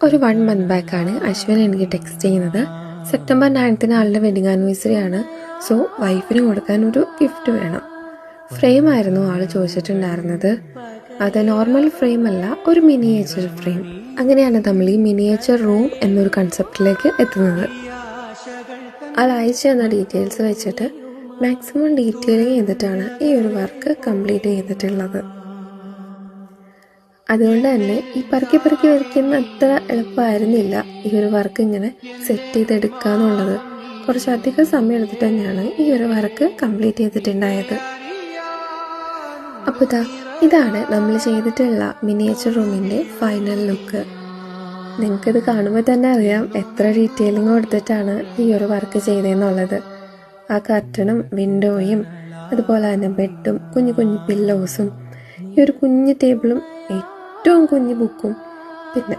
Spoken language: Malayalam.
ഒരു 1 month ബാക്കാണ് അശ്വിൻ എനിക്ക് ടെക്സ്റ്റ് ചെയ്യുന്നത്. സെപ്റ്റംബർ 9 ആളുടെ വെഡിങ് ആനിവേഴ്സറി ആണ്. സോ വൈഫിന് കൊടുക്കാൻ ഒരു ഗിഫ്റ്റ് വേണം. ഫ്രെയിം ആയിരുന്നു ആൾ ചോദിച്ചിട്ടുണ്ടായിരുന്നത്. അത് നോർമൽ ഫ്രെയിം അല്ല, ഒരു മിനിയേച്ചർ ഫ്രെയിം. അങ്ങനെയാണ് നമ്മൾ ഈ മിനിയേച്ചർ റൂം എന്നൊരു കൺസെപ്റ്റിലേക്ക് എത്തുന്നത്. ആൾ അയച്ചു തന്ന ഡീറ്റെയിൽസ് വെച്ചിട്ട് മാക്സിമം ഡീറ്റെയിലിംഗ് ചെയ്തിട്ടാണ് ഈ ഒരു വർക്ക് കംപ്ലീറ്റ് ചെയ്തിട്ടുള്ളത്. അതുകൊണ്ട് തന്നെ ഈ പെറുക്കി വരയ്ക്കുന്ന അത്ര എളുപ്പമായിരുന്നില്ല ഈ ഒരു വർക്ക് ഇങ്ങനെ സെറ്റ് ചെയ്തെടുക്കുക എന്നുള്ളത്. കുറച്ചധികം സമയം എടുത്തിട്ട് തന്നെയാണ് ഈ ഒരു വർക്ക് കംപ്ലീറ്റ് ചെയ്തിട്ടുണ്ടായത്. അപ്പോൾ ഇതാണ് നമ്മൾ ചെയ്തിട്ടുള്ള മിനിയേച്ചർ റൂമിൻ്റെ ഫൈനൽ ലുക്ക്. നിങ്ങൾക്കിത് കാണുമ്പോൾ തന്നെ അറിയാം എത്ര ഡീറ്റെയിലിംഗ് കൊടുത്തിട്ടാണ് ഈ ഒരു വർക്ക് ചെയ്തതെന്നുള്ളത്. ആ കർട്ടനും വിൻഡോയും അതുപോലെ തന്നെ ബെഡും കുഞ്ഞു കുഞ്ഞു പില്ലോസും ഈ ഒരു കുഞ്ഞു ടേബിളും ഏറ്റവും കുഞ്ഞു ബുക്കും പിന്നെ